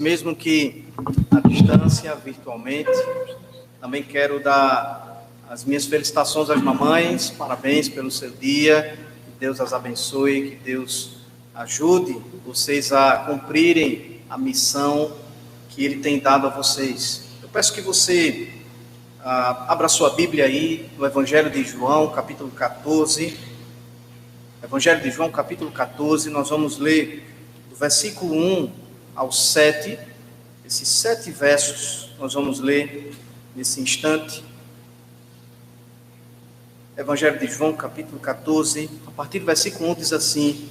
Mesmo que à distância, virtualmente, também quero dar as minhas felicitações às mamães, parabéns pelo seu dia, que Deus as abençoe, que Deus ajude vocês a cumprirem a missão que Ele tem dado a vocês. Eu peço que você abra sua Bíblia aí no Evangelho de João, capítulo 14. Evangelho de João, capítulo 14, nós vamos ler do versículo 1 ao 7, esses 7 versos nós vamos ler nesse instante. Evangelho de João, capítulo 14, a partir do versículo 1 diz assim,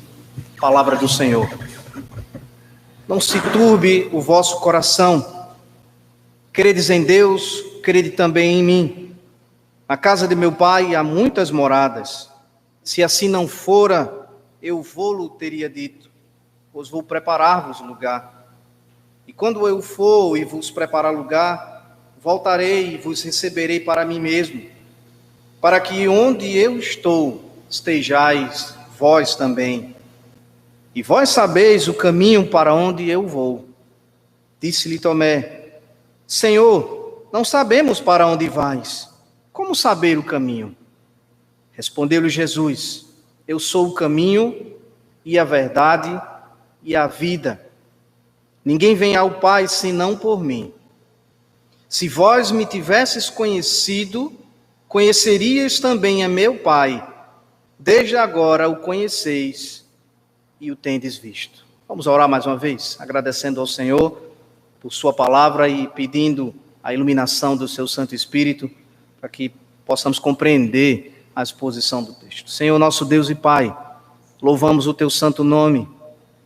palavra do Senhor. Não se turbe o vosso coração, credes em Deus, crede também em mim. Na casa de meu pai há muitas moradas, se assim não fora, eu vou-lo teria dito, pois vou preparar-vos lugar. E quando eu for e vos preparar lugar, voltarei e vos receberei para mim mesmo, para que onde eu estou, estejais vós também. E vós sabeis o caminho para onde eu vou. Disse-lhe Tomé, Senhor, não sabemos para onde vais. Como saber o caminho? Respondeu-lhe Jesus, eu sou o caminho e a verdade e a vida. Ninguém vem ao Pai senão por mim. Se vós me tivesses conhecido, conhecerias também a meu Pai. Desde agora o conheceis e o tendes visto. Vamos orar mais uma vez, agradecendo ao Senhor por sua palavra e pedindo a iluminação do seu Santo Espírito para que possamos compreender a exposição do texto. Senhor, nosso Deus e Pai, louvamos o teu santo nome.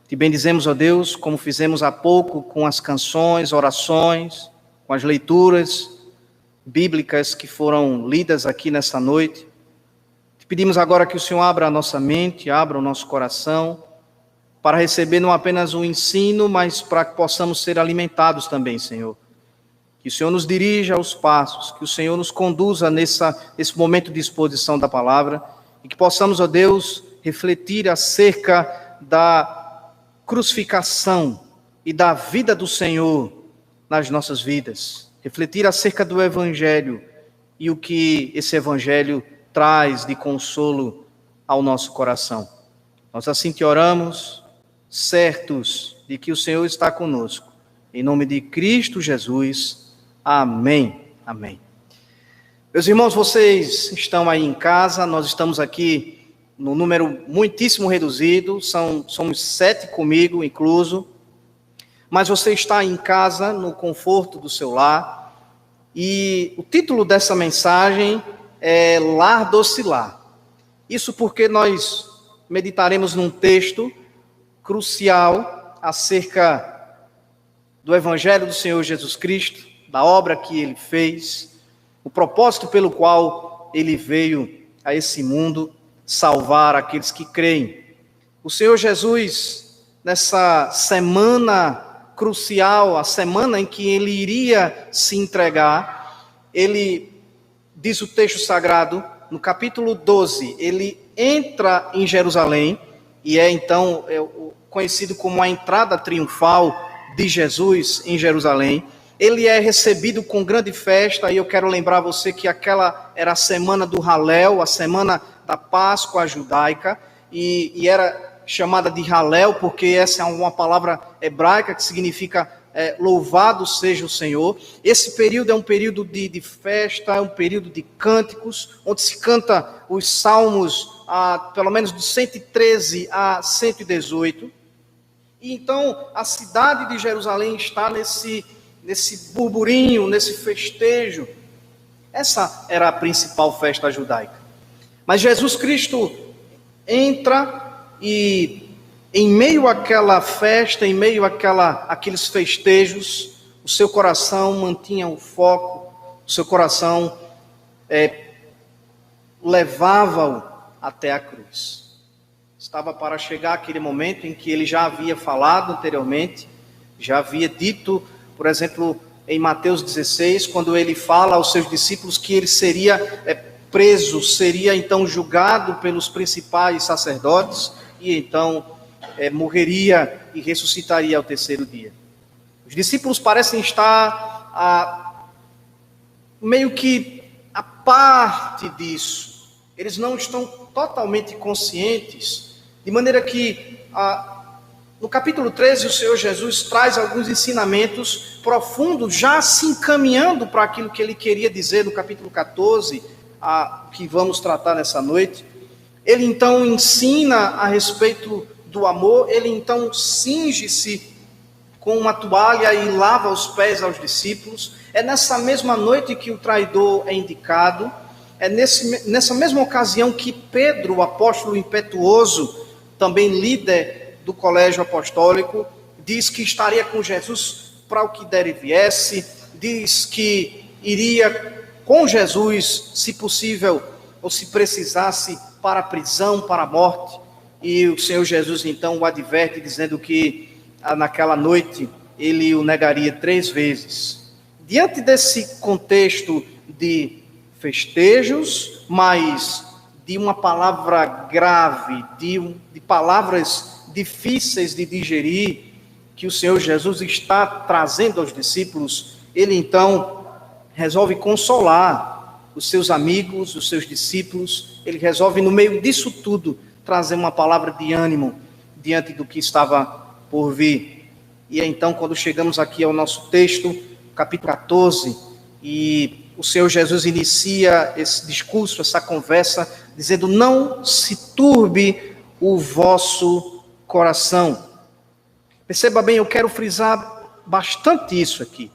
Te bendizemos, ó Deus, como fizemos há pouco com as canções, orações, com as leituras bíblicas que foram lidas aqui nesta noite. Te pedimos agora que o Senhor abra a nossa mente, abra o nosso coração, para receber não apenas o ensino, mas para que possamos ser alimentados também, Senhor. Que o Senhor nos dirija aos passos, que o Senhor nos conduza nesse momento de exposição da palavra, e que possamos, ó Deus, refletir acerca da crucificação e da vida do Senhor nas nossas vidas. Refletir acerca do Evangelho e o que esse Evangelho traz de consolo ao nosso coração. Nós assim te oramos, certos de que o Senhor está conosco. Em nome de Cristo Jesus. Amém. Amém. Meus irmãos, vocês estão aí em casa, nós estamos aqui no número muitíssimo reduzido, somos 7 comigo, incluso, mas você está em casa, no conforto do seu lar, e o título dessa mensagem é Lar Docilar. Isso porque nós meditaremos num texto crucial acerca do Evangelho do Senhor Jesus Cristo, da obra que Ele fez, o propósito pelo qual Ele veio a esse mundo, salvar aqueles que creem. O Senhor Jesus, nessa semana crucial, a semana em que Ele iria se entregar, Ele, diz o texto sagrado, no capítulo 12, Ele entra em Jerusalém, e então conhecido como a entrada triunfal de Jesus em Jerusalém. Ele é recebido com grande festa, e eu quero lembrar você que aquela era a semana do Halel, a semana da Páscoa judaica, e era chamada de Halel porque essa é uma palavra hebraica que significa louvado seja o Senhor. Esse período é um período de festa, é um período de cânticos, onde se canta os salmos, pelo menos do 113 a 118. E então a cidade de Jerusalém está nesse burburinho, nesse festejo. Essa era a principal festa judaica. Mas Jesus Cristo entra e, em meio àquela festa, em meio àqueles festejos, o seu coração mantinha o foco, o seu coração levava-o até a cruz. Estava para chegar aquele momento em que ele já havia falado anteriormente, já havia dito, por exemplo, em Mateus 16, quando ele fala aos seus discípulos que ele seria preso, seria então julgado pelos principais sacerdotes e então morreria e ressuscitaria ao terceiro dia. Os discípulos parecem estar meio que à parte disso. Eles não estão totalmente conscientes, de maneira que no capítulo 13 o Senhor Jesus traz alguns ensinamentos profundos, já se encaminhando para aquilo que ele queria dizer no capítulo 14, que vamos tratar nessa noite. Ele então ensina a respeito do amor, ele então cinge-se com uma toalha e lava os pés aos discípulos. É nessa mesma noite que o traidor é indicado, é nessa mesma ocasião que Pedro, o apóstolo impetuoso, também líder do colégio apostólico, diz que estaria com Jesus para o que der e viesse, diz que iria com Jesus, se possível, ou se precisasse, para a prisão, para a morte. E o Senhor Jesus então o adverte, dizendo que naquela noite ele o negaria 3 vezes. Diante desse contexto de festejos, mas de uma palavra grave, de palavras difíceis de digerir, que o Senhor Jesus está trazendo aos discípulos, ele então resolve consolar os seus amigos, os seus discípulos. Ele resolve, no meio disso tudo, trazer uma palavra de ânimo diante do que estava por vir. E então, quando chegamos aqui ao nosso texto, capítulo 14, e o Senhor Jesus inicia esse discurso, essa conversa, dizendo: não se turbe o vosso coração. Perceba bem, eu quero frisar bastante isso aqui.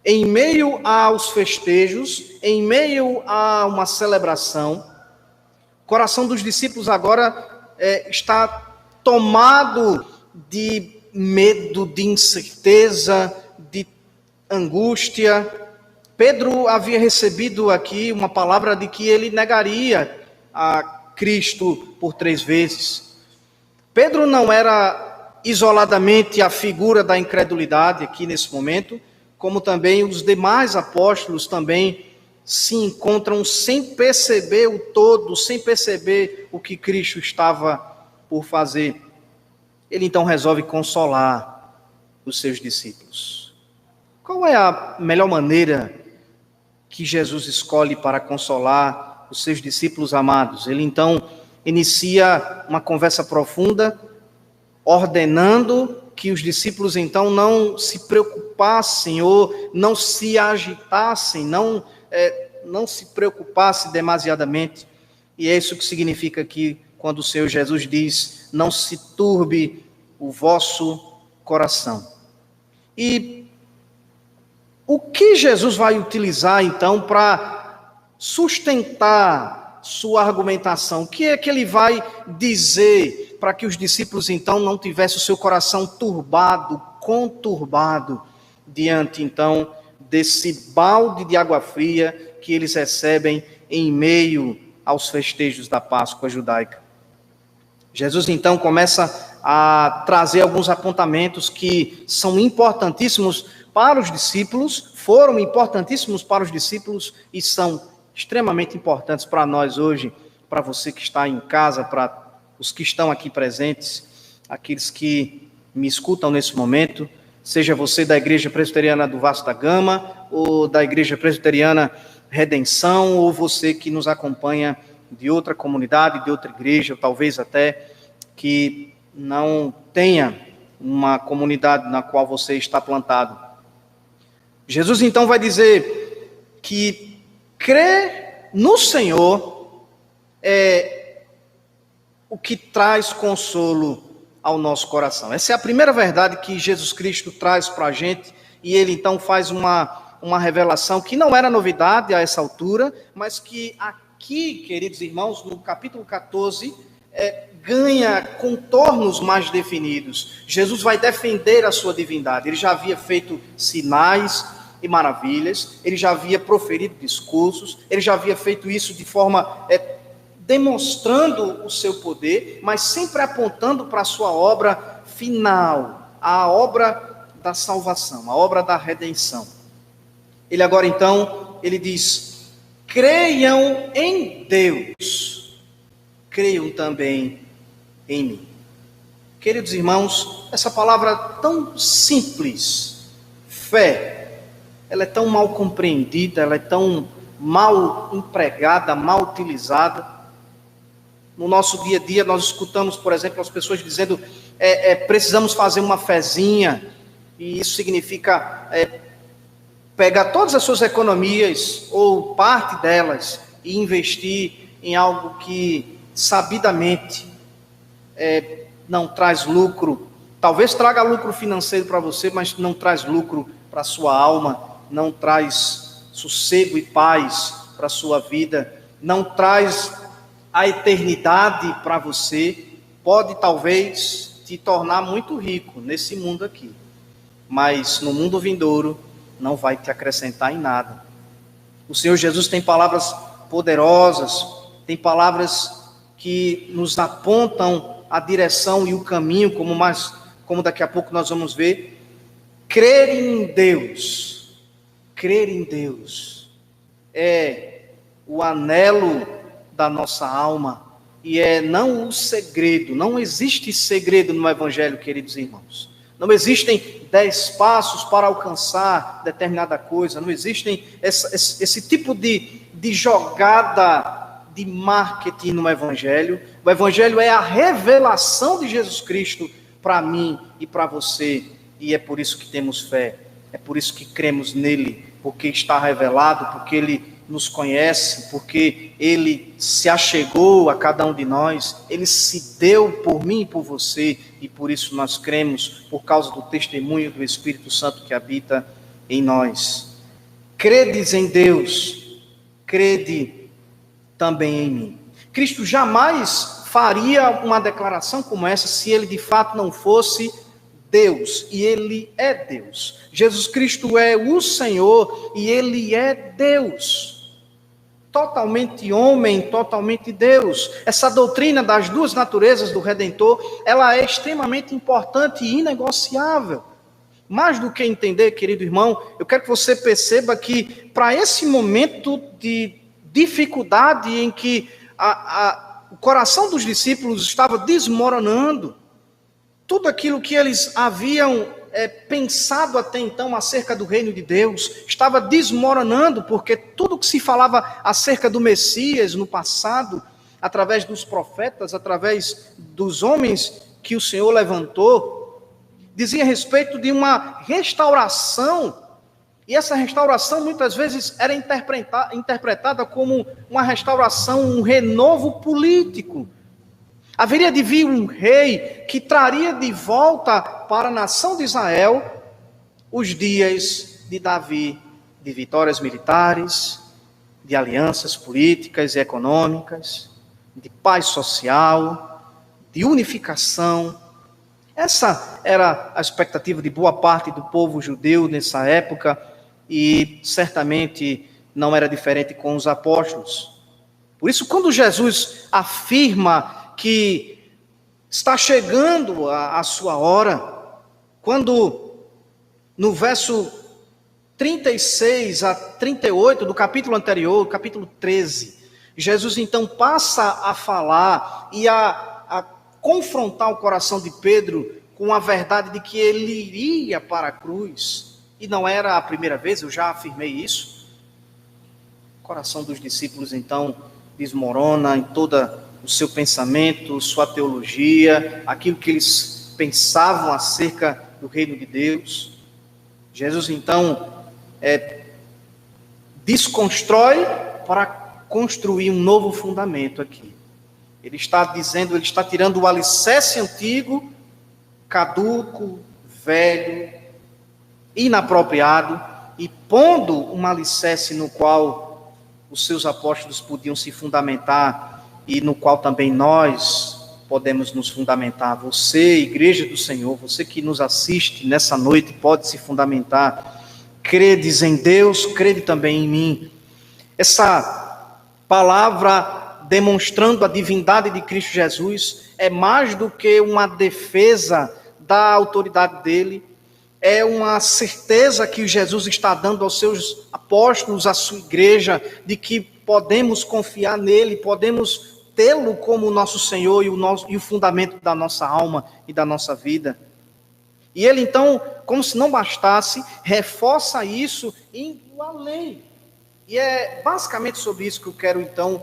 Em meio aos festejos, em meio a uma celebração, o coração dos discípulos agora está tomado de medo, de incerteza, de angústia. Pedro havia recebido aqui uma palavra de que ele negaria a Cristo por 3 vezes. Pedro não era isoladamente a figura da incredulidade aqui nesse momento, como também os demais apóstolos também se encontram sem perceber o todo, sem perceber o que Cristo estava por fazer. Ele então resolve consolar os seus discípulos. Qual é a melhor maneira que Jesus escolhe para consolar os seus discípulos amados? Ele então inicia uma conversa profunda, ordenando que os discípulos então não se preocupassem ou não se agitassem, não se preocupassem demasiadamente. E é isso que significa aqui quando o Senhor Jesus diz: não se turbe o vosso coração. E o que Jesus vai utilizar então para sustentar sua argumentação? O que é que ele vai dizer para que os discípulos então não tivessem o seu coração turbado, conturbado, diante então desse balde de água fria que eles recebem em meio aos festejos da Páscoa judaica? Jesus então começa a trazer alguns apontamentos que são importantíssimos para os discípulos, foram importantíssimos para os discípulos e são extremamente importantes para nós hoje, para você que está em casa, para os que estão aqui presentes, aqueles que me escutam nesse momento, seja você da Igreja Presbiteriana do Vasco da Gama, ou da Igreja Presbiteriana Redenção, ou você que nos acompanha de outra comunidade, de outra igreja, ou talvez até que não tenha uma comunidade na qual você está plantado. Jesus então vai dizer que crer no Senhor é o que traz consolo ao nosso coração. Essa é a primeira verdade que Jesus Cristo traz para a gente, e ele então faz uma revelação que não era novidade a essa altura, mas que aqui, queridos irmãos, no capítulo 14, ganha contornos mais definidos. Jesus vai defender a sua divindade. Ele já havia feito sinais e maravilhas, ele já havia proferido discursos, ele já havia feito isso de forma demonstrando o seu poder, mas sempre apontando para a sua obra final, a obra da salvação, a obra da redenção. Ele agora então, ele diz: creiam em Deus, creiam também em mim. Queridos irmãos, essa palavra tão simples, fé, ela é tão mal compreendida, ela é tão mal empregada, mal utilizada. No nosso dia a dia, nós escutamos, por exemplo, as pessoas dizendo, precisamos fazer uma fezinha, e isso significa pegar todas as suas economias, ou parte delas, e investir em algo que, sabidamente, não traz lucro. Talvez traga lucro financeiro para você, mas não traz lucro para a sua alma, não traz sossego e paz para a sua vida, não traz a eternidade para você. Pode talvez te tornar muito rico nesse mundo aqui, mas no mundo vindouro não vai te acrescentar em nada. O Senhor Jesus tem palavras poderosas, tem palavras que nos apontam a direção e o caminho, como daqui a pouco nós vamos ver. Crer em Deus é o anelo da nossa alma, e não o segredo. Não existe segredo no Evangelho, queridos irmãos. Não existem 10 passos para alcançar determinada coisa, não existem esse tipo de jogada de marketing no Evangelho. O Evangelho é a revelação de Jesus Cristo para mim e para você, e é por isso que temos fé, é por isso que cremos nele, porque está revelado, porque ele nos conhece, porque ele se achegou a cada um de nós, ele se deu por mim e por você, e por isso nós cremos, por causa do testemunho do Espírito Santo que habita em nós. Credes em Deus, crede também em mim. Cristo jamais faria uma declaração como essa se ele de fato não fosse Deus, e ele é Deus. Jesus Cristo é o Senhor e ele é Deus. Totalmente homem, totalmente Deus. Essa doutrina das duas naturezas do Redentor, ela é extremamente importante e inegociável. Mais do que entender, querido irmão, eu quero que você perceba que para esse momento de dificuldade em que o coração dos discípulos estava desmoronando, tudo aquilo que eles haviam pensado até então acerca do reino de Deus estava desmoronando, porque tudo que se falava acerca do Messias no passado, através dos profetas, através dos homens que o Senhor levantou, dizia a respeito de uma restauração, e essa restauração muitas vezes era interpretada como uma restauração, um renovo político. Haveria de vir um rei que traria de volta para a nação de Israel os dias de Davi, de vitórias militares, de alianças políticas e econômicas, de paz social, de unificação. Essa era a expectativa de boa parte do povo judeu nessa época, e certamente não era diferente com os apóstolos. Por isso, quando Jesus afirma que está chegando a sua hora, quando no verso 36 a 38 do capítulo anterior, capítulo 13, Jesus então passa a falar e a confrontar o coração de Pedro com a verdade de que ele iria para a cruz, e não era a primeira vez, eu já afirmei isso. O coração dos discípulos então desmorona em todo o seu pensamento, sua teologia, aquilo que eles pensavam acerca do reino de Deus. Jesus então desconstrói para construir um novo fundamento aqui. Ele está dizendo, ele está tirando o alicerce antigo, caduco, velho, inapropriado, e pondo um alicerce no qual os seus apóstolos podiam se fundamentar, e no qual também nós podemos nos fundamentar. Você, igreja do Senhor, você que nos assiste nessa noite, pode se fundamentar. Credes em Deus, crede também em mim. Essa palavra demonstrando a divindade de Cristo Jesus é mais do que uma defesa da autoridade dele, é uma certeza que Jesus está dando aos seus apóstolos, à sua igreja, de que podemos confiar nele, podemos tê-lo como nosso Senhor e o fundamento da nossa alma e da nossa vida. E ele então, como se não bastasse, reforça isso indo além. E é basicamente sobre isso que eu quero então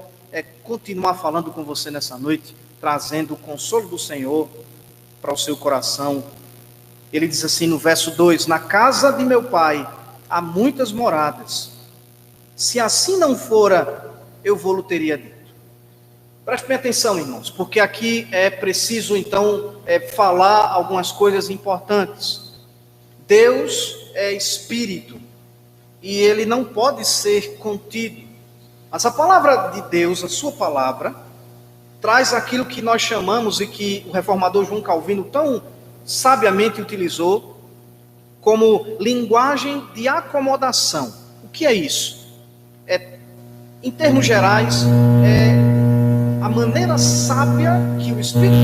continuar falando com você nessa noite, trazendo o consolo do Senhor para o seu coração. Ele diz assim no verso 2: na casa de meu pai há muitas moradas. Se assim não fora, eu vou-lhe teria dito. Preste bem atenção, irmãos, porque aqui é preciso então falar algumas coisas importantes. Deus é espírito e ele não pode ser contido. Mas a palavra de Deus, a sua palavra, traz aquilo que nós chamamos e que o reformador João Calvino tão sabiamente utilizou como linguagem de acomodação. O que é isso? Em termos gerais, é a maneira sábia que o Espírito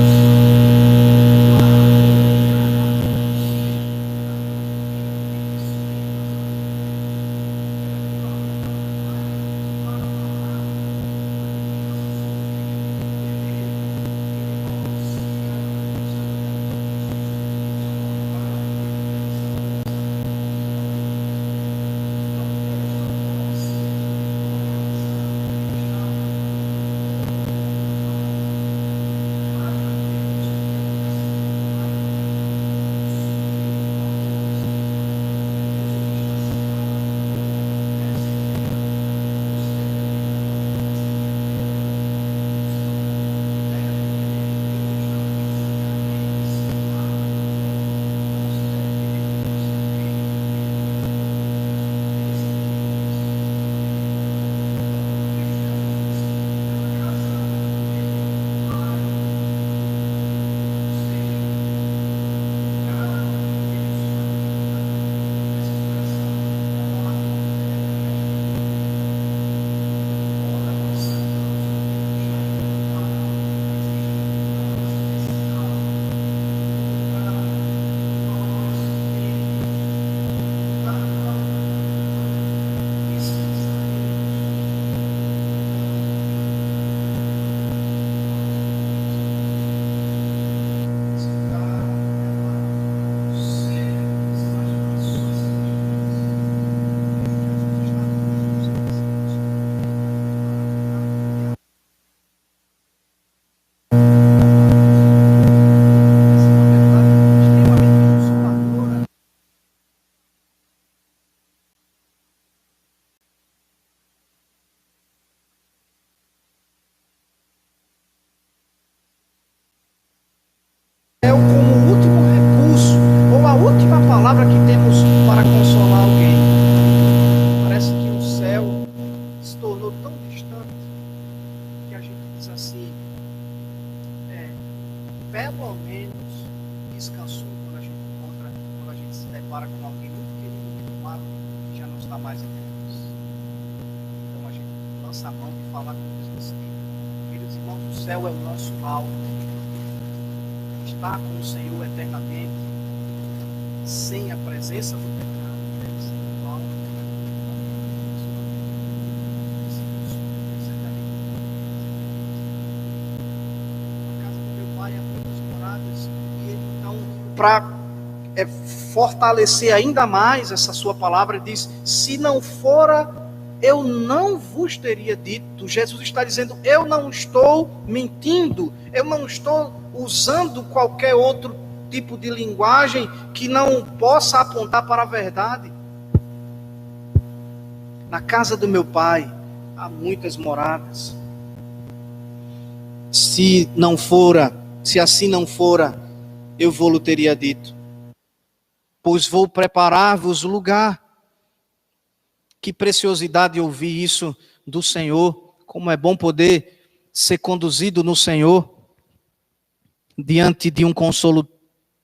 é como último recurso, ou a última palavra que temos para consolar alguém. Parece que o céu se tornou tão distante que a gente diz assim, pelo menos descansou quando a gente encontra, quando a gente se depara com alguém muito querido, muito amado, que já não está mais entre nós. Então a gente lança a mão e fala com Deus assim: queridos irmãos, o céu é o nosso alvo. Estar com o Senhor eternamente, sem a presença do pecado, deve ser igual. Na casa do meu pai há muitas moradas, e ele então, para fortalecer ainda mais essa sua palavra, diz: se não fora, eu não vos teria dito. Jesus está dizendo: eu não estou mentindo, eu não estou usando qualquer outro tipo de linguagem que não possa apontar para a verdade. Na casa do meu pai há muitas moradas. Se assim não fora, eu vou-lhe teria dito, pois vou preparar-vos lugar. Que preciosidade ouvir isso do Senhor, como é bom poder ser conduzido no Senhor, diante de um consolo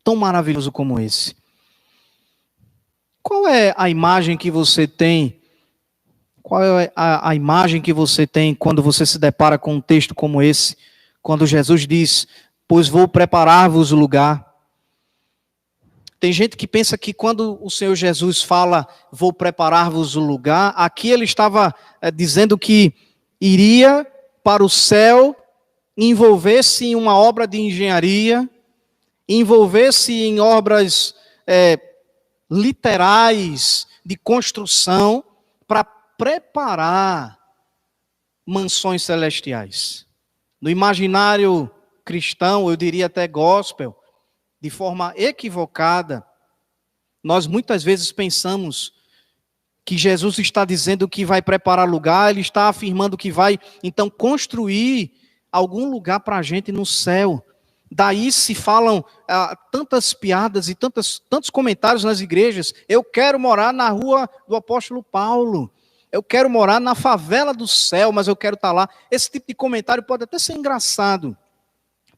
tão maravilhoso como esse. Qual é a imagem que você tem? Qual é a imagem que você tem quando você se depara com um texto como esse? Quando Jesus diz: pois vou preparar-vos lugar. Tem gente que pensa que quando o Senhor Jesus fala: vou preparar-vos o lugar, aqui ele estava dizendo que iria para o céu, envolver-se em uma obra de engenharia, envolver-se em obras literais de construção para preparar mansões celestiais. No imaginário cristão, eu diria até gospel, de forma equivocada, nós muitas vezes pensamos que Jesus está dizendo que vai preparar lugar, ele está afirmando que vai, então, construir algum lugar para a gente no céu. Daí se falam tantas piadas e tantos comentários nas igrejas. Eu quero morar na rua do apóstolo Paulo. Eu quero morar na favela do céu, mas eu quero estar lá. Esse tipo de comentário pode até ser engraçado.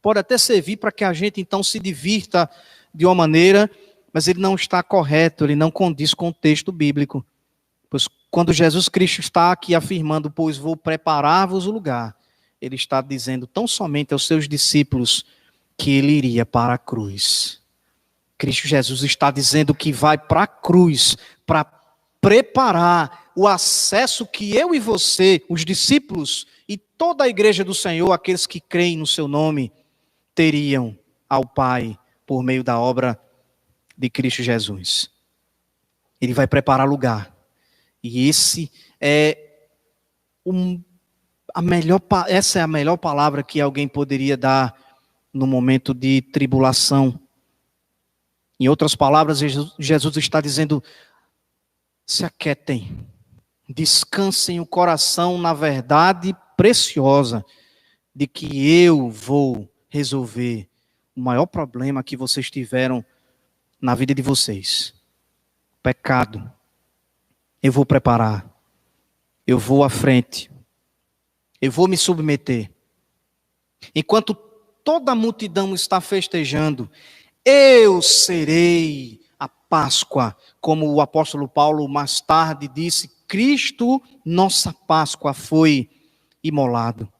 Pode até servir para que a gente, então, se divirta de uma maneira, mas ele não está correto, ele não condiz com o texto bíblico. Pois quando Jesus Cristo está aqui afirmando, pois vou preparar-vos o lugar, ele está dizendo tão somente aos seus discípulos que ele iria para a cruz. Cristo Jesus está dizendo que vai para a cruz para preparar o acesso que eu e você, os discípulos e toda a igreja do Senhor, aqueles que creem no seu nome, teriam ao Pai por meio da obra de Cristo Jesus. Ele vai preparar lugar. E essa é a melhor palavra que alguém poderia dar no momento de tribulação. Em outras palavras, Jesus está dizendo: se aquietem, descansem o coração na verdade preciosa de que eu vou resolver o maior problema que vocês tiveram na vida de vocês. Pecado. Eu vou preparar. Eu vou à frente. Eu vou me submeter. Enquanto toda a multidão está festejando, eu serei a Páscoa, como o apóstolo Paulo mais tarde disse, Cristo, nossa Páscoa, foi imolado.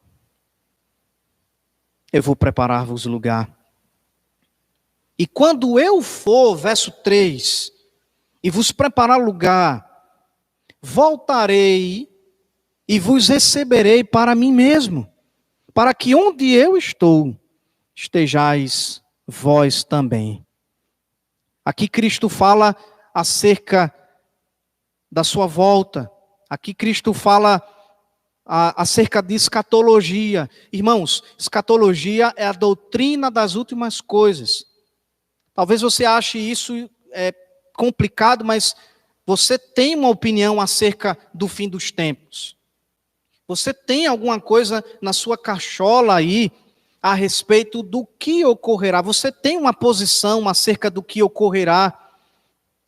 Eu vou preparar-vos lugar. E quando eu for, verso 3, e vos preparar lugar, voltarei e vos receberei para mim mesmo, para que onde eu estou, estejais vós também. Aqui Cristo fala acerca da sua volta. Aqui Cristo fala acerca de escatologia. Irmãos, escatologia é a doutrina das últimas coisas. Talvez você ache isso complicado, mas você tem uma opinião acerca do fim dos tempos. Você tem alguma coisa na sua cachola aí a respeito do que ocorrerá. Você tem uma posição acerca do que ocorrerá.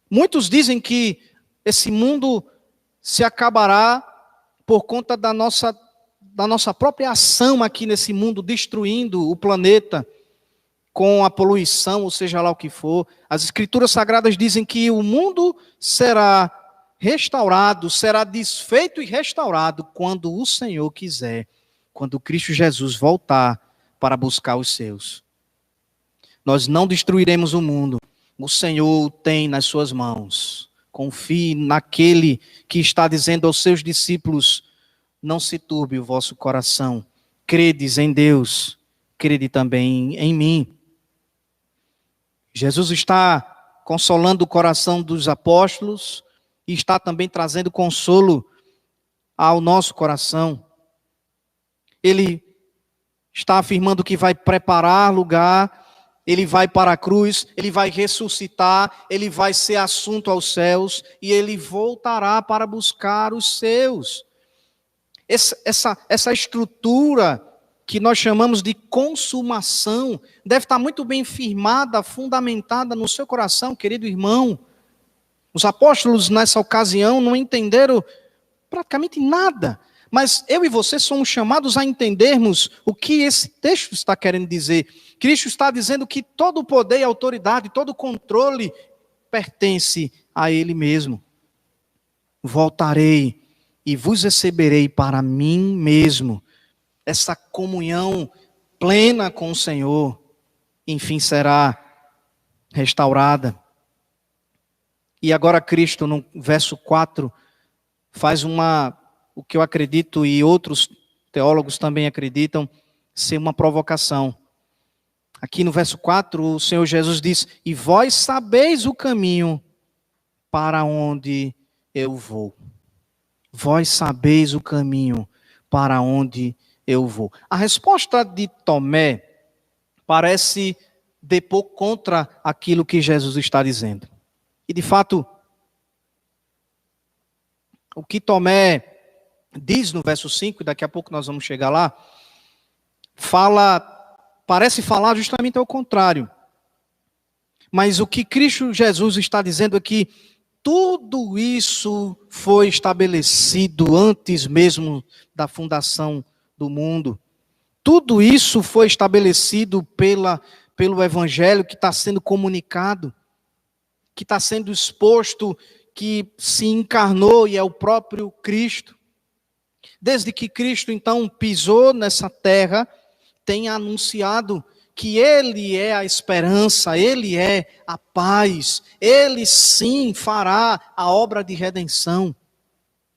Muitos dizem que esse mundo se acabará por conta da nossa própria ação aqui nesse mundo, destruindo o planeta com a poluição, ou seja lá o que for. As Escrituras Sagradas dizem que o mundo será restaurado, será desfeito e restaurado quando o Senhor quiser, quando Cristo Jesus voltar para buscar os seus. Nós não destruiremos o mundo. O Senhor o tem nas suas mãos. Confie naquele que está dizendo aos seus discípulos: não se turbe o vosso coração. Credes em Deus, crede também em mim. Jesus está consolando o coração dos apóstolos e está também trazendo consolo ao nosso coração. Ele está afirmando que vai preparar lugar, ele vai para a cruz, ele vai ressuscitar, ele vai ser assunto aos céus e ele voltará para buscar os seus. Essa estrutura que nós chamamos de consumação deve estar muito bem firmada, fundamentada no seu coração, querido irmão. Os apóstolos nessa ocasião não entenderam praticamente nada, mas eu e você somos chamados a entendermos o que esse texto está querendo dizer. Cristo está dizendo que todo o poder e autoridade, todo o controle pertence a Ele mesmo. Voltarei e vos receberei para mim mesmo. Essa comunhão plena com o Senhor, enfim, será restaurada. E agora Cristo, no verso 4, faz o que eu acredito e outros teólogos também acreditam, ser uma provocação. Aqui no verso 4, o Senhor Jesus diz: e vós sabeis o caminho para onde eu vou. Vós sabeis o caminho para onde eu vou. A resposta de Tomé parece depor contra aquilo que Jesus está dizendo. E de fato, o que Tomé diz no verso 5, e daqui a pouco nós vamos chegar lá, parece falar justamente ao contrário. Mas o que Cristo Jesus está dizendo é que tudo isso foi estabelecido antes mesmo da fundação do mundo. Tudo isso foi estabelecido pelo Evangelho que está sendo comunicado, que está sendo exposto, que se encarnou e é o próprio Cristo. Desde que Cristo, então, pisou nessa terra, tem anunciado que Ele é a esperança, Ele é a paz, Ele sim fará a obra de redenção.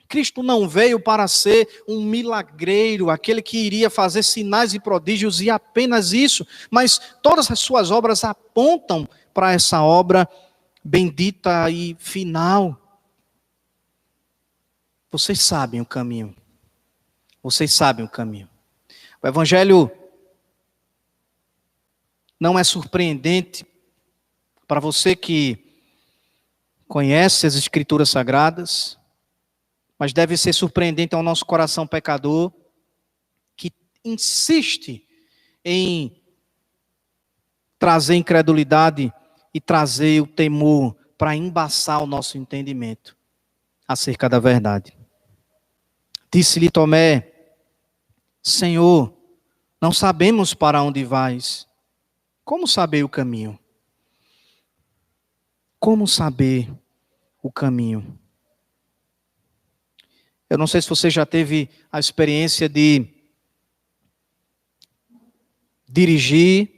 Cristo não veio para ser um milagreiro, aquele que iria fazer sinais e prodígios e apenas isso, mas todas as suas obras apontam para essa obra bendita e final. Vocês sabem o caminho. Vocês sabem o caminho. O Evangelho não é surpreendente para você que conhece as Escrituras Sagradas, mas deve ser surpreendente ao nosso coração pecador, que insiste em trazer incredulidade e trazer o temor para embaçar o nosso entendimento acerca da verdade. Disse-lhe Tomé: Senhor, não sabemos para onde vais. Como saber o caminho? Como saber o caminho? Eu não sei se você já teve a experiência de dirigir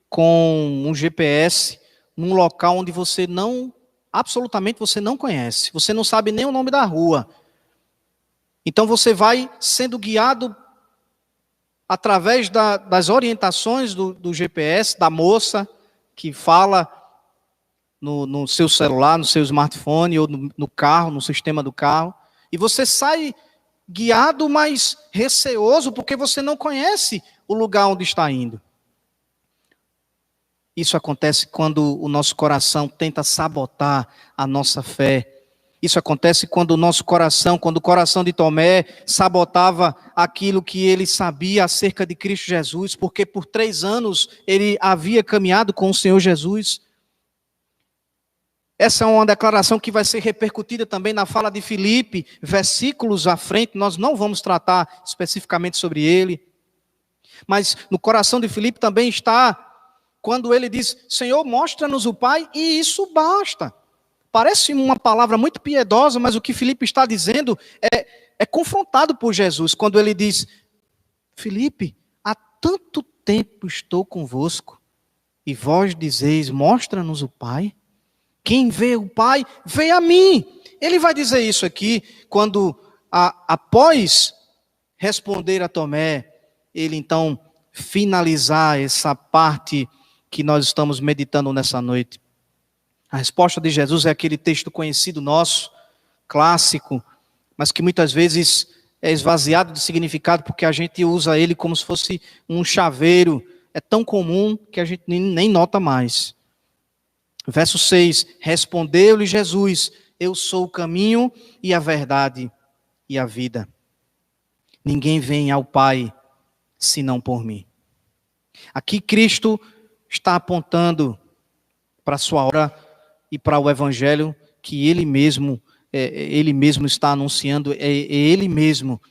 com um GPS num local onde absolutamente você não conhece. Você não sabe nem o nome da rua. Então você vai sendo guiado através das orientações do GPS, da moça que fala no seu celular, no seu smartphone ou no carro, no sistema do carro. E você sai guiado, mas receoso, porque você não conhece o lugar onde está indo. Isso acontece quando o nosso coração tenta sabotar a nossa fé. Isso acontece quando o coração de Tomé sabotava aquilo que ele sabia acerca de Cristo Jesus, porque por 3 anos ele havia caminhado com o Senhor Jesus. Essa é uma declaração que vai ser repercutida também na fala de Filipe, versículos à frente, nós não vamos tratar especificamente sobre ele. Mas no coração de Filipe também está quando ele diz: Senhor, mostra-nos o Pai, e isso basta. Parece uma palavra muito piedosa, mas o que Filipe está dizendo é confrontado por Jesus, quando ele diz: Filipe, há tanto tempo estou convosco, e vós dizeis, mostra-nos o Pai. Quem vê o Pai, vê a mim. Ele vai dizer isso aqui, quando após responder a Tomé, ele então finalizar essa parte que nós estamos meditando nessa noite. A resposta de Jesus é aquele texto conhecido nosso, clássico, mas que muitas vezes é esvaziado de significado porque a gente usa ele como se fosse um chaveiro. É tão comum que a gente nem nota mais. Verso 6, respondeu-lhe Jesus: eu sou o caminho e a verdade e a vida. Ninguém vem ao Pai senão por mim. Aqui Cristo está apontando para a sua obra e para o Evangelho que Ele mesmo está anunciando, Ele mesmo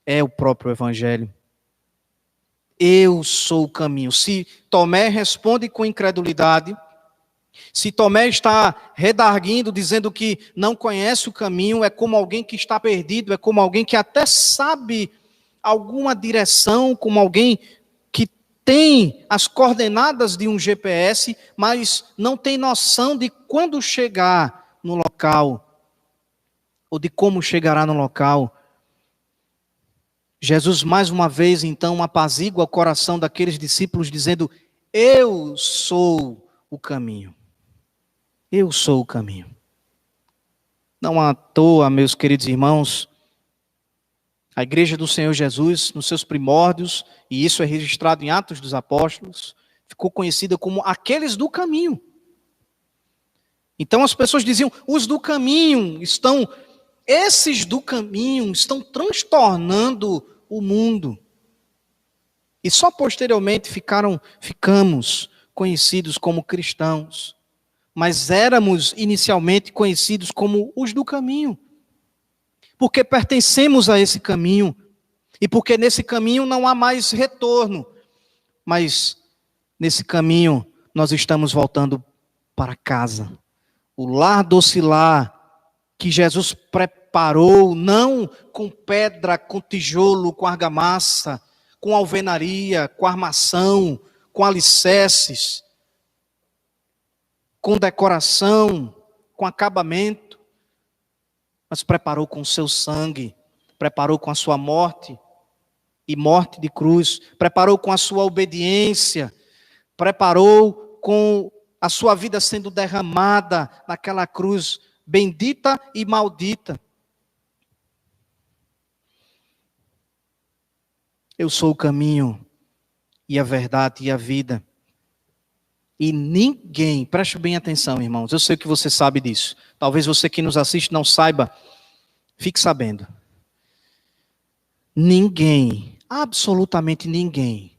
é o próprio Evangelho. Eu sou o caminho. Se Tomé responde com incredulidade, se Tomé está redarguindo, dizendo que não conhece o caminho, é como alguém que está perdido, é como alguém que até sabe alguma direção, como alguém que tem as coordenadas de um GPS, mas não tem noção de quando chegar no local, ou de como chegará no local. Jesus, mais uma vez, então, apazigua o coração daqueles discípulos, dizendo: Eu sou o caminho. Eu sou o caminho. Não à toa, meus queridos irmãos, a Igreja do Senhor Jesus, nos seus primórdios, e isso é registrado em Atos dos Apóstolos, ficou conhecida como aqueles do caminho. Então as pessoas diziam, os do caminho esses do caminho estão transtornando o mundo. E só posteriormente ficamos conhecidos como cristãos. Mas éramos inicialmente conhecidos como os do caminho. Porque pertencemos a esse caminho. E porque nesse caminho não há mais retorno. Mas nesse caminho nós estamos voltando para casa. O lar docilar que Jesus preparou, não com pedra, com tijolo, com argamassa, com alvenaria, com armação, com alicerces, com decoração, com acabamento, mas preparou com o seu sangue, preparou com a sua morte, e morte de cruz, preparou com a sua obediência, preparou com a sua vida sendo derramada naquela cruz bendita e maldita. Eu sou o caminho e a verdade e a vida. E ninguém, preste bem atenção, irmãos, eu sei que você sabe disso. Talvez você que nos assiste não saiba, fique sabendo. Ninguém, absolutamente ninguém,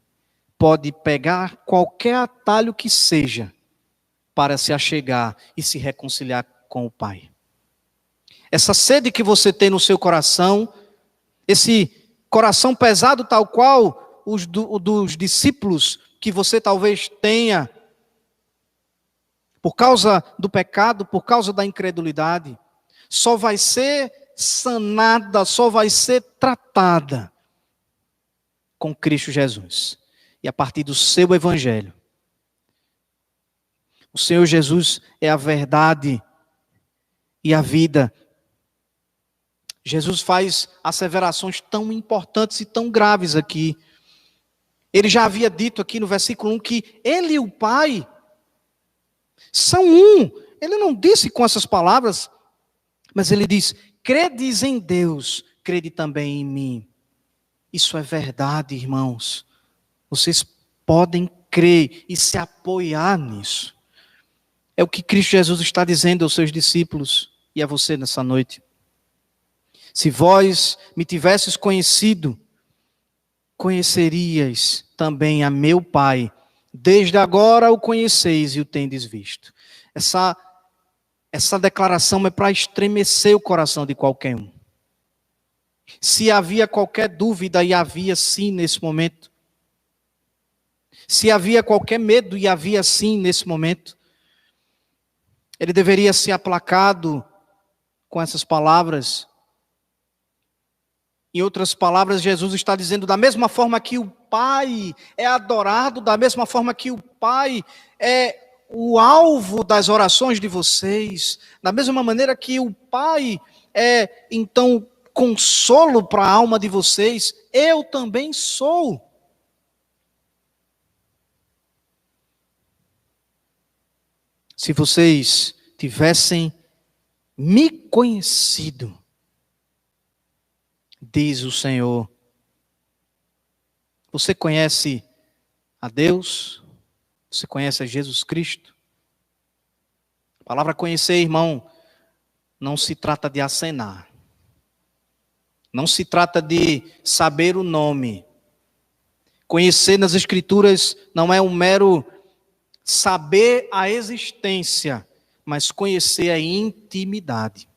pode pegar qualquer atalho que seja para se achegar e se reconciliar com o Pai. Essa sede que você tem no seu coração, esse coração pesado tal qual os dos discípulos que você talvez tenha, por causa do pecado, por causa da incredulidade, só vai ser sanada, só vai ser tratada com Cristo Jesus. E a partir do seu evangelho. O Senhor Jesus é a verdade e a vida. Jesus faz asseverações tão importantes e tão graves aqui. Ele já havia dito aqui no versículo 1 que ele e o Pai são um. Ele não disse com essas palavras, mas ele diz, credes em Deus, crede também em mim. Isso é verdade, irmãos. Vocês podem crer e se apoiar nisso. É o que Cristo Jesus está dizendo aos seus discípulos e a você nessa noite. Se vós me tivesses conhecido, conhecerias também a meu Pai. Desde agora o conheceis e o tendes visto. Essa declaração é para estremecer o coração de qualquer um. Se havia qualquer dúvida, e havia sim nesse momento. Se havia qualquer medo, e havia sim nesse momento. Ele deveria ser aplacado com essas palavras. Em outras palavras, Jesus está dizendo, da mesma forma que o Pai é adorado, da mesma forma que o Pai é o alvo das orações de vocês, da mesma maneira que o Pai é, então, consolo para a alma de vocês, eu também sou. Se vocês tivessem me conhecido, diz o Senhor, você conhece a Deus? Você conhece a Jesus Cristo? A palavra conhecer, irmão, não se trata de acenar. Não se trata de saber o nome. Conhecer nas Escrituras não é um mero saber a existência, mas conhecer a intimidade.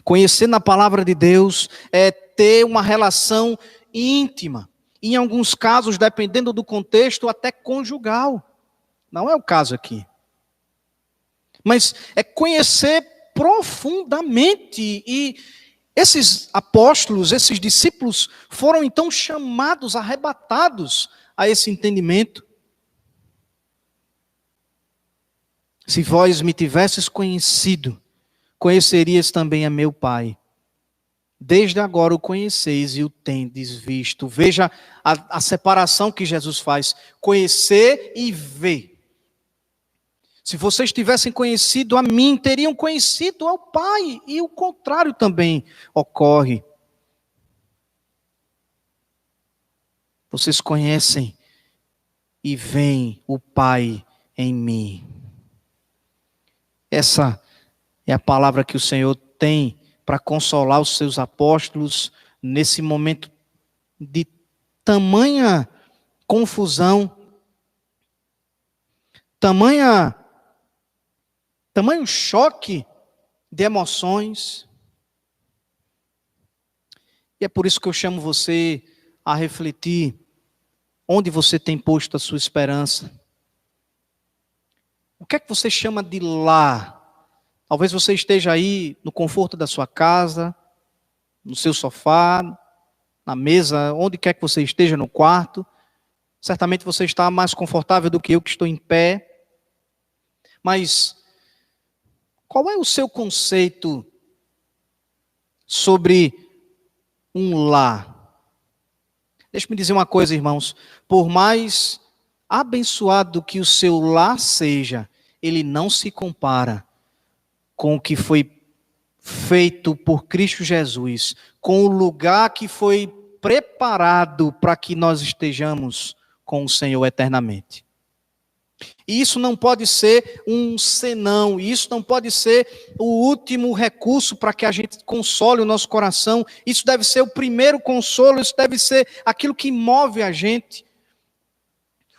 Conhecer na palavra de Deus é ter uma relação íntima. Em alguns casos, dependendo do contexto, até conjugal. Não é o caso aqui. Mas é conhecer profundamente. E esses apóstolos, esses discípulos, foram então chamados, arrebatados a esse entendimento. Se vós me tivesses conhecido, conhecerias também a meu Pai. Desde agora o conheceis e o tendes visto. Veja a separação que Jesus faz. Conhecer e ver. Se vocês tivessem conhecido a mim, teriam conhecido ao Pai. E o contrário também ocorre. Vocês conhecem e veem o Pai em mim. Essa é a palavra que o Senhor tem para consolar os seus apóstolos nesse momento de tamanha confusão, tamanho choque de emoções. E é por isso que eu chamo você a refletir onde você tem posto a sua esperança. O que é que você chama de lar? Talvez você esteja aí no conforto da sua casa, no seu sofá, na mesa, onde quer que você esteja, no quarto. Certamente você está mais confortável do que eu que estou em pé. Mas qual é o seu conceito sobre um lar? Deixe-me dizer uma coisa, irmãos. Por mais abençoado que o seu lar seja, ele não se compara com o que foi feito por Cristo Jesus, com o lugar que foi preparado para que nós estejamos com o Senhor eternamente. E isso não pode ser um senão, isso não pode ser o último recurso para que a gente console o nosso coração. Isso deve ser o primeiro consolo, isso deve ser aquilo que move a gente.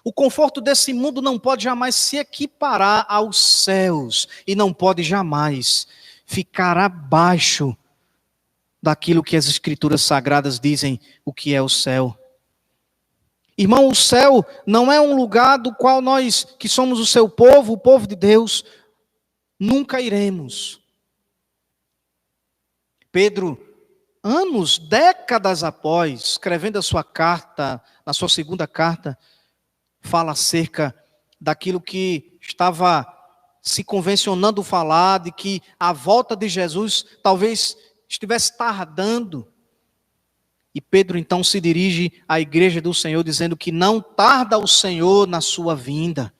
O conforto desse mundo não pode jamais se equiparar aos céus e não pode jamais ficar abaixo daquilo que as Escrituras Sagradas dizem o que é o céu. Irmão, o céu não é um lugar do qual nós, que somos o seu povo, o povo de Deus, nunca iremos. Pedro, anos, décadas após, escrevendo a sua carta, na sua segunda carta, fala acerca daquilo que estava se convencionando falar, de que a volta de Jesus talvez estivesse tardando. E Pedro então se dirige à igreja do Senhor dizendo que não tarda o Senhor na sua vinda.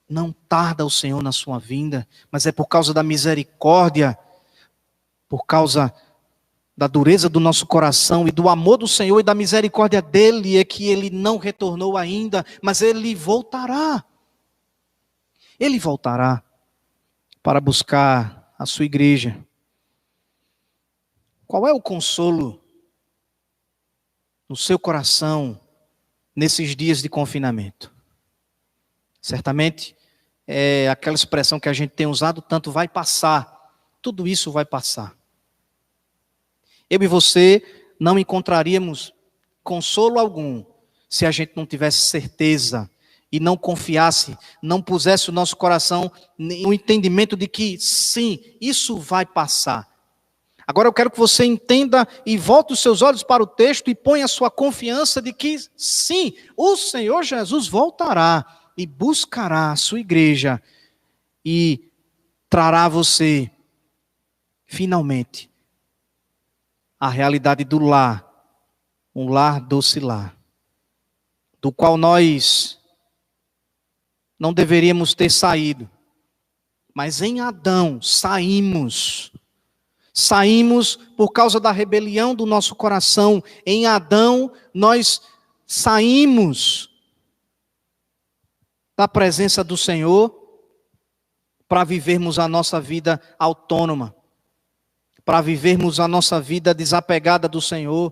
Não tarda o Senhor na sua vinda, mas é por causa da misericórdia, por causa da dureza do nosso coração e do amor do Senhor e da misericórdia dele, é que ele não retornou ainda, mas ele voltará. Ele voltará para buscar a sua igreja. Qual é o consolo no seu coração nesses dias de confinamento? Certamente é aquela expressão que a gente tem usado tanto, vai passar. Tudo isso vai passar. Eu e você não encontraríamos consolo algum se a gente não tivesse certeza e não confiasse, não pusesse o nosso coração no entendimento de que sim, isso vai passar. Agora eu quero que você entenda e volte os seus olhos para o texto e ponha a sua confiança de que sim, o Senhor Jesus voltará e buscará a sua igreja e trará a você finalmente a realidade do lar, um lar doce lar, do qual nós não deveríamos ter saído, mas em Adão saímos por causa da rebelião do nosso coração. Em Adão nós saímos da presença do Senhor para vivermos a nossa vida autônoma, para vivermos a nossa vida desapegada do Senhor,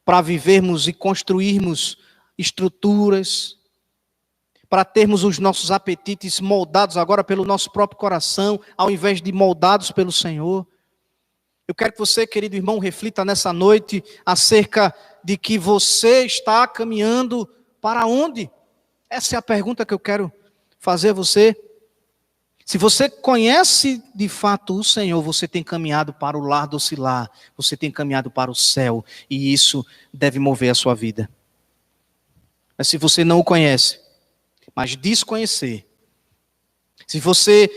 para vivermos e construirmos estruturas, para termos os nossos apetites moldados agora pelo nosso próprio coração, ao invés de moldados pelo Senhor. Eu quero que você, querido irmão, reflita nessa noite acerca de que você está caminhando para onde? Essa é a pergunta que eu quero fazer a você. Se você conhece de fato o Senhor, você tem caminhado para o lar doce lar, você tem caminhado para o céu, e isso deve mover a sua vida. Mas se você não o conhece, mas desconhecer, se você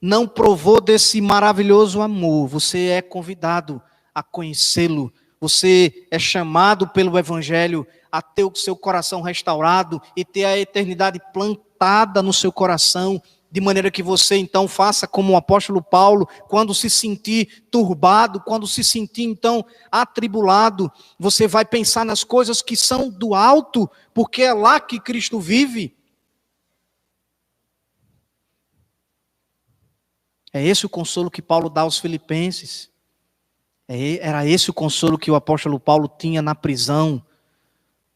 não provou desse maravilhoso amor, você é convidado a conhecê-lo. Você é chamado pelo Evangelho a ter o seu coração restaurado e ter a eternidade plantada no seu coração, de maneira que você então faça como o apóstolo Paulo, quando se sentir turbado, quando se sentir então atribulado, você vai pensar nas coisas que são do alto, porque é lá que Cristo vive. É esse o consolo que Paulo dá aos filipenses. Era esse o consolo que o apóstolo Paulo tinha na prisão,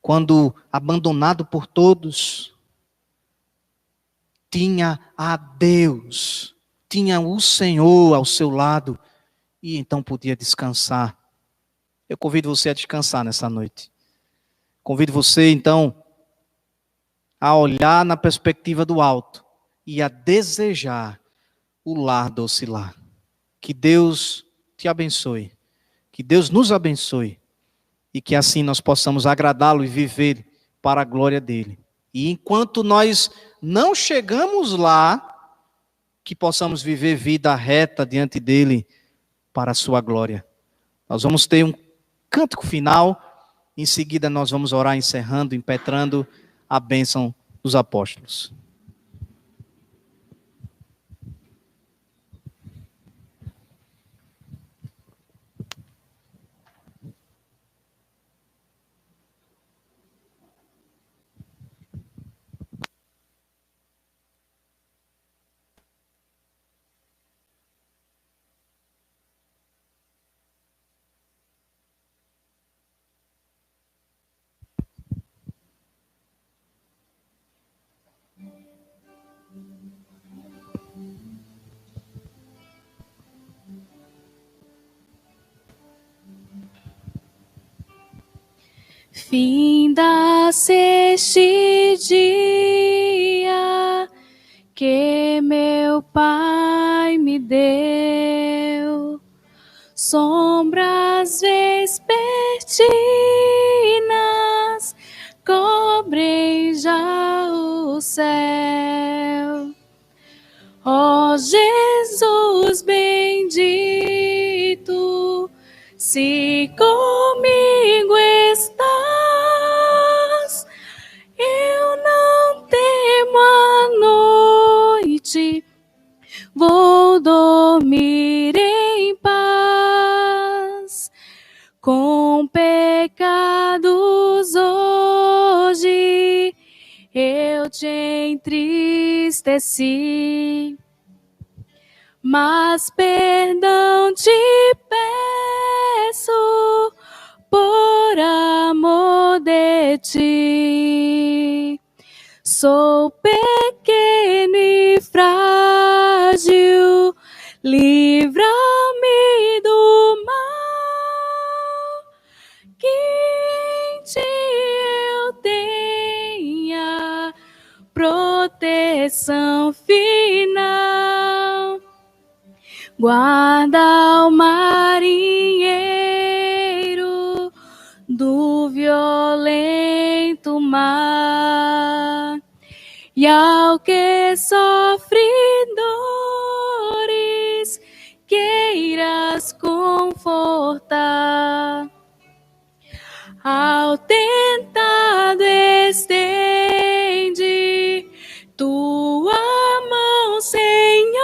quando abandonado por todos, tinha a Deus, tinha o Senhor ao seu lado, e então podia descansar. Eu convido você a descansar nessa noite. Convido você, então, a olhar na perspectiva do alto e a desejar o lar doce lar. Que Deus te abençoe, que Deus nos abençoe, e que assim nós possamos agradá-lo e viver para a glória dele. E enquanto nós não chegamos lá, que possamos viver vida reta diante dele para a sua glória. Nós vamos ter um cântico final, em seguida nós vamos orar encerrando, impetrando a bênção dos apóstolos. Finda-se este dia que meu Pai me deu, sombras vespertinas cobrem já o céu. Ó Jesus bendito, se comigo estás, eu não temo a noite, vou dormir em paz. Com pecados hoje eu te entristeci, mas perdão te peço por amor de ti. Sou pequeno e frágil, livra-me do mal, que em ti eu tenha proteção final. Guarda o marinheiro do violento mar, e ao que sofre dores queiras confortar. Ao tentado estende tua mão, Senhor,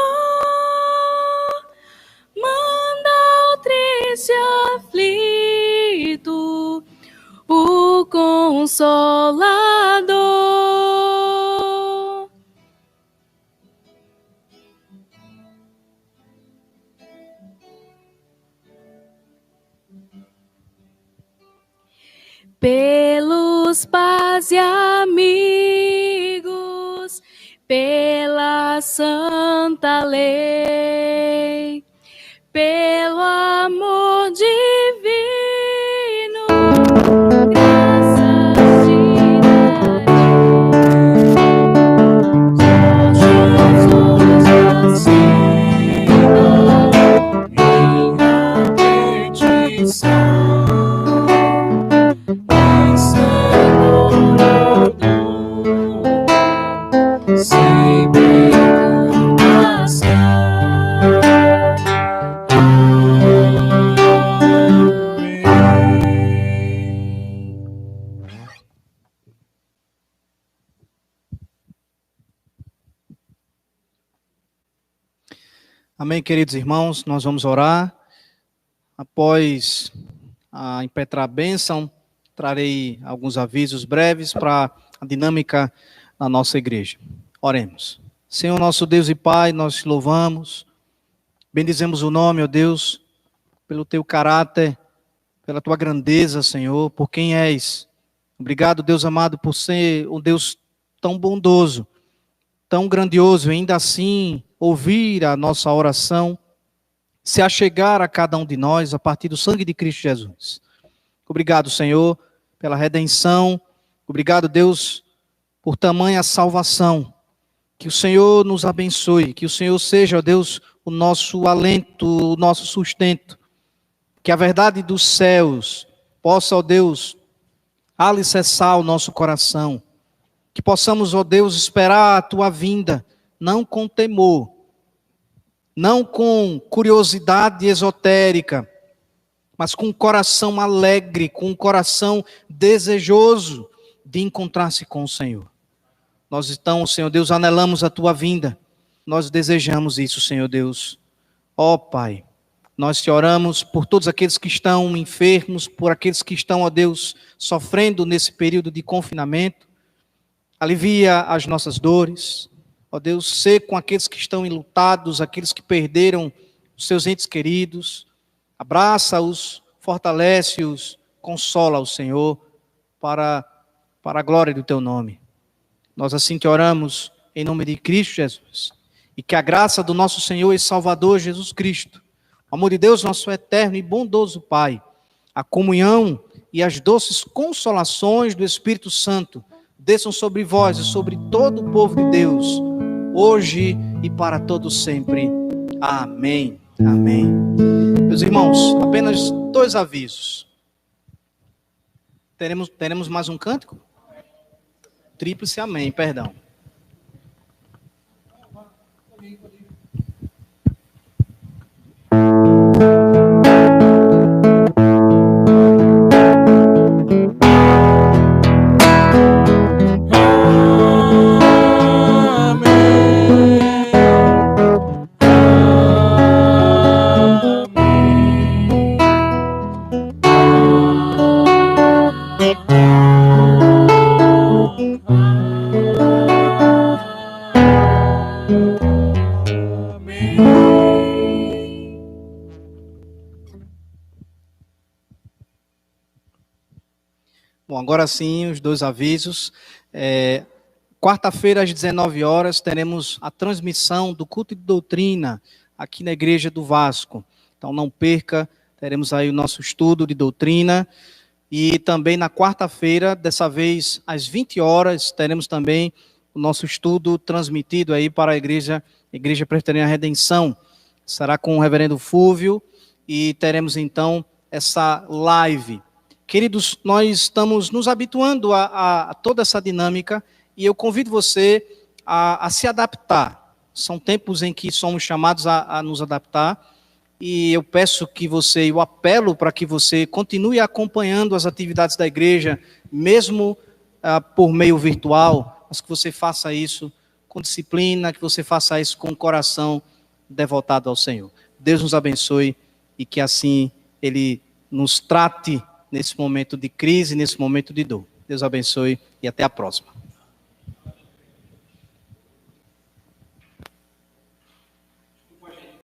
manda ao triste aflito o Consolador. Pelos pais e amigos, pela santa lei, pelo amor divino, graças te darei. Jesus vacina, minha petição, em Senhor sempre compassão. Amém, queridos irmãos, nós vamos orar. Após impetrar a bênção, trarei alguns avisos breves para a dinâmica da nossa igreja. Oremos. Senhor, nosso Deus e Pai, nós te louvamos, bendizemos o nome, ó Deus, pelo teu caráter, pela tua grandeza, Senhor, por quem és. Obrigado, Deus amado, por ser um Deus tão bondoso, tão grandioso, e ainda assim ouvir a nossa oração, se achegar a cada um de nós a partir do sangue de Cristo Jesus. Obrigado, Senhor, pela redenção. Obrigado, Deus, por tamanha salvação. Que o Senhor nos abençoe, que o Senhor seja, ó Deus, o nosso alento, o nosso sustento. Que a verdade dos céus possa, ó Deus, alicerçar o nosso coração. Que possamos, ó Deus, esperar a tua vinda, não com temor, não com curiosidade esotérica, mas com um coração alegre, com um coração desejoso de encontrar-se com o Senhor. Nós então, Senhor Deus, anelamos a tua vinda. Nós desejamos isso, Senhor Deus. Ó Pai, nós te oramos por todos aqueles que estão enfermos, por aqueles que estão, ó Deus, sofrendo nesse período de confinamento. Alivia as nossas dores. Ó Deus, sê com aqueles que estão enlutados, aqueles que perderam os seus entes queridos. Abraça-os, fortalece-os, consola-os, Senhor, para a glória do teu nome. Nós assim te oramos em nome de Cristo Jesus. E que a graça do nosso Senhor e Salvador Jesus Cristo, o amor de Deus, nosso eterno e bondoso Pai, a comunhão e as doces consolações do Espírito Santo desçam sobre vós e sobre todo o povo de Deus, hoje e para todos sempre. Amém. Amém. Meus irmãos, apenas 2 avisos. Teremos mais um cântico? Tríplice amém, perdão. Bom, agora sim, os 2 avisos. Quarta-feira, às 19 horas, teremos a transmissão do culto de doutrina aqui na Igreja do Vasco. Então, não perca, teremos aí o nosso estudo de doutrina. E também na quarta-feira, dessa vez, às 20 horas, teremos também o nosso estudo transmitido aí para a Igreja Presbiteriana Redenção. Será com o reverendo Fúvio e teremos, então, essa live. Queridos, nós estamos nos habituando a toda essa dinâmica e eu convido você a se adaptar. São tempos em que somos chamados a nos adaptar e eu peço que você, eu apelo para que você continue acompanhando as atividades da igreja, mesmo por meio virtual, mas que você faça isso com disciplina, que você faça isso com o coração devotado ao Senhor. Deus nos abençoe e que assim Ele nos trate nesse momento de crise, nesse momento de dor. Deus abençoe e até a próxima.